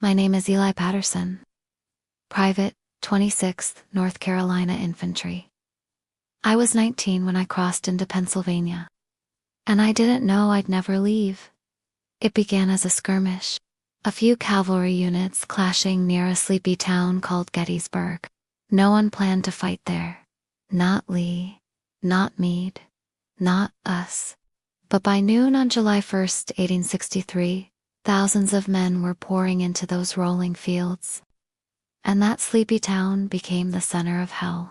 My name is Eli Patterson, Private, 26th North Carolina Infantry. I was 19 when I crossed into Pennsylvania, and I didn't know I'd never leave. It began as a skirmish, a few cavalry units clashing near a sleepy town called Gettysburg. No one planned to fight there. Not Lee, not Meade, not us. But by noon on July 1st, 1863, thousands of men were pouring into those rolling fields. And that sleepy town became the center of hell.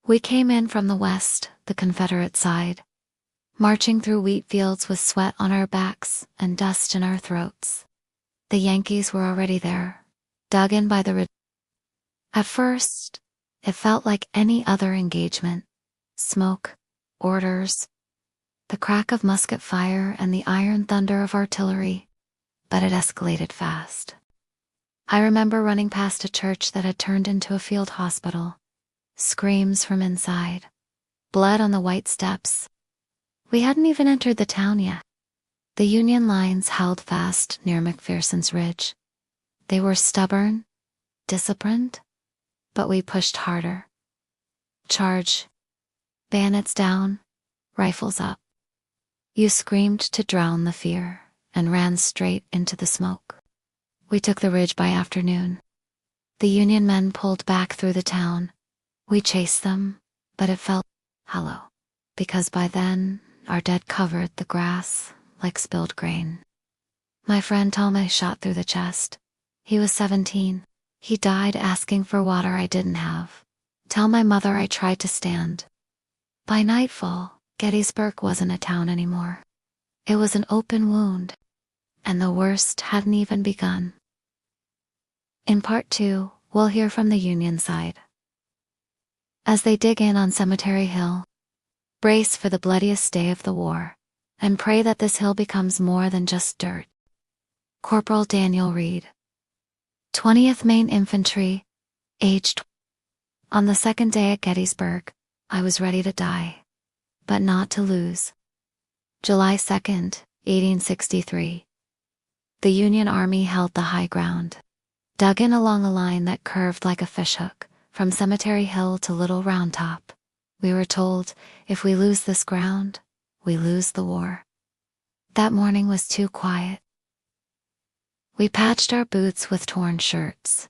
We came in from the west, the Confederate side, marching through wheat fields with sweat on our backs and dust in our throats. The Yankees were already there, dug in by the At first, it felt like any other engagement. Smoke, orders, the crack of musket fire and the iron thunder of artillery. But it escalated fast. I remember running past a church that had turned into a field hospital. Screams from inside. Blood on the white steps. We hadn't even entered the town yet. The Union lines held fast near McPherson's Ridge. They were stubborn, disciplined, but we pushed harder. Charge. Bayonets down, rifles up. You screamed to drown the fear and ran straight into the smoke. We took the ridge by afternoon. The Union men pulled back through the town. We chased them, but it felt hollow, because by then, our dead covered the grass like spilled grain. My friend Thomas shot through the chest. He was 17. He died asking for water I didn't have. Tell my mother I tried to stand. By nightfall, Gettysburg wasn't a town anymore. It was an open wound, and the worst hadn't even begun. In part 2, we'll hear from the Union side. As they dig in on Cemetery Hill, brace for the bloodiest day of the war, and pray that this hill becomes more than just dirt. Corporal Daniel Reed, 20th Maine Infantry, aged. On the second day at Gettysburg, I was ready to die, but not to lose. July 2nd, 1863. The Union Army held the high ground, dug in along a line that curved like a fishhook, from Cemetery Hill to Little Round Top. We were told, if we lose this ground, we lose the war. That morning was too quiet. We patched our boots with torn shirts,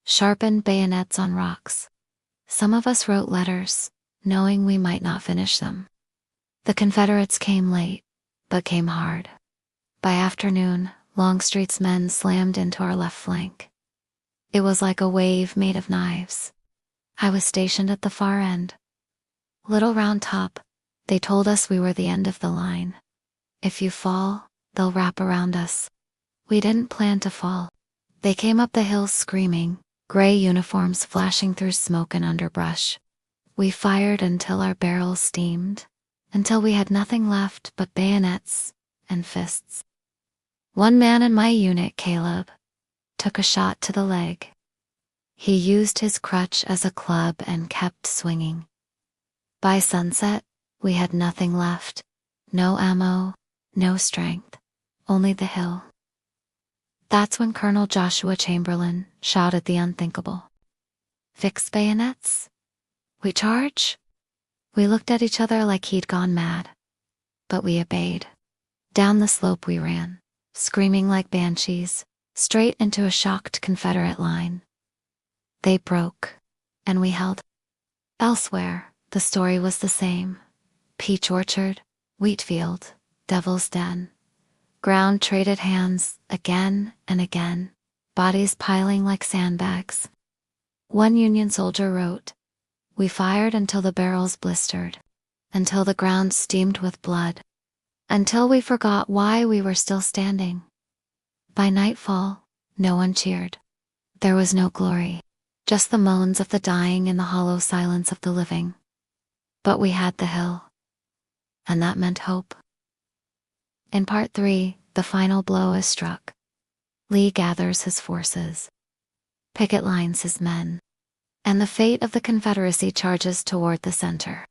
sharpened bayonets on rocks. Some of us wrote letters, knowing we might not finish them. The Confederates came late, but came hard. By afternoon, Longstreet's men slammed into our left flank. It was like a wave made of knives. I was stationed at the far end. Little Round Top, they told us we were the end of the line. If you fall, they'll wrap around us. We didn't plan to fall. They came up the hills screaming, gray uniforms flashing through smoke and underbrush. We fired until our barrels steamed, until we had nothing left but bayonets and fists. One man in my unit, Caleb, took a shot to the leg. He used his crutch as a club and kept swinging. By sunset, we had nothing left. No ammo, no strength, only the hill. That's when Colonel Joshua Chamberlain shouted the unthinkable. Fix bayonets? We charge? We looked at each other like he'd gone mad. But we obeyed. Down the slope we ran, screaming like banshees, straight into a shocked Confederate line. They broke, and we held. Elsewhere, the story was the same. Peach orchard, wheat field, devil's den. Ground traded hands again and again, bodies piling like sandbags. One Union soldier wrote, "We fired until the barrels blistered, until the ground steamed with blood, until we forgot why we were still standing." By nightfall, no one cheered. There was no glory, just the moans of the dying and the hollow silence of the living. But we had the hill, and that meant hope. In part 3, the final blow is struck. Lee gathers his forces, picket lines his men, and the fate of the Confederacy charges toward the center.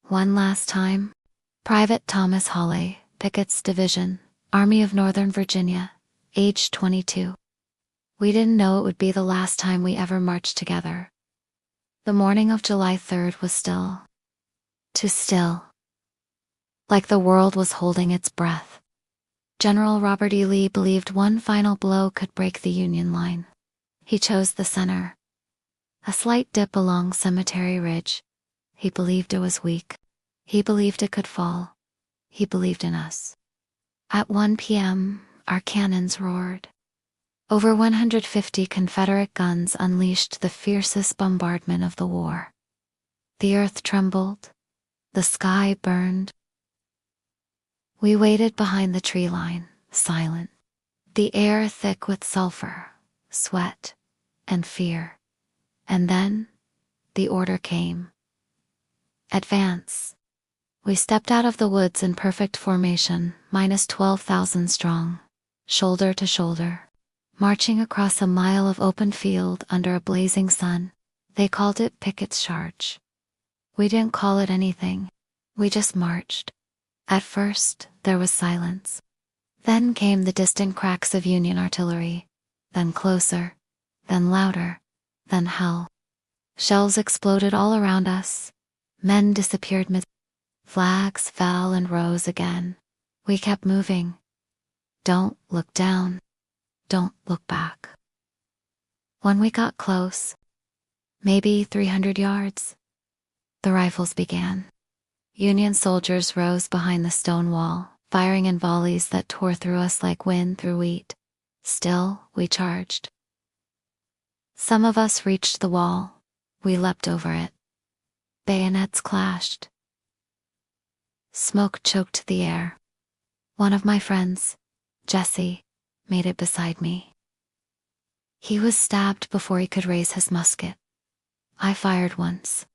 One last time, Private Thomas Hawley, Pickett's Division, Army of Northern Virginia, age 22. We didn't know it would be the last time we ever marched together. The morning of July 3rd was still. Too still. Like the world was holding its breath. General Robert E. Lee believed one final blow could break the Union line. He chose the center. A slight dip along Cemetery Ridge. He believed it was weak. He believed it could fall. He believed in us. At 1 p.m., our cannons roared. Over 150 Confederate guns unleashed the fiercest bombardment of the war. The earth trembled. The sky burned. We waited behind the tree line, silent. The air thick with sulfur, sweat, and fear. And then, the order came. Advance. We stepped out of the woods in perfect formation, minus 12,000 strong, shoulder to shoulder, marching across a mile of open field under a blazing sun. They called it Pickett's Charge. We didn't call it anything. We just marched. At first, there was silence. Then came the distant cracks of Union artillery. Then closer. Then louder. Then hell. Shells exploded all around us. Men disappeared mid. Flags fell and rose again. We kept moving. Don't look down. Don't look back. When we got close, maybe 300 yards, the rifles began. Union soldiers rose behind the stone wall, firing in volleys that tore through us like wind through wheat. Still, we charged. Some of us reached the wall. We leapt over it. Bayonets clashed. Smoke choked the air. One of my friends, Jesse, made it beside me. He was stabbed before he could raise his musket. I fired once.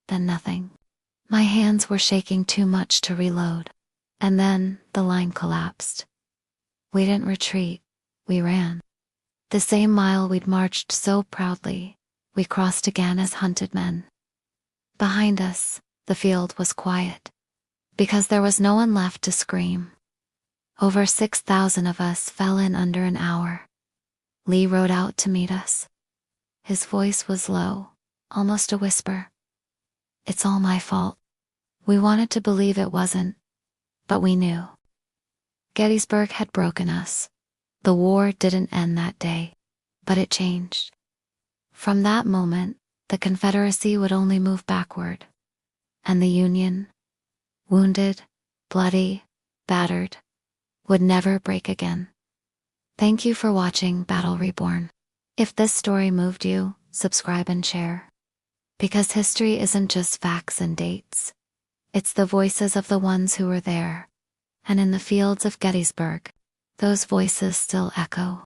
Then nothing. My hands were shaking too much to reload. And then the line collapsed. We didn't retreat. We ran. The same mile we'd marched so proudly, we crossed again as hunted men. Behind us, the field was quiet. Because there was no one left to scream. Over 6,000 of us fell in under an hour. Lee rode out to meet us. His voice was low, almost a whisper. It's all my fault. We wanted to believe it wasn't, but we knew. Gettysburg had broken us. The war didn't end that day, but it changed. From that moment, the Confederacy would only move backward. And the Union, wounded, bloody, battered, would never break again. Thank you for watching Battle Reborn. If this story moved you, subscribe and share. Because history isn't just facts and dates. It's the voices of the ones who were there. And in the fields of Gettysburg, those voices still echo.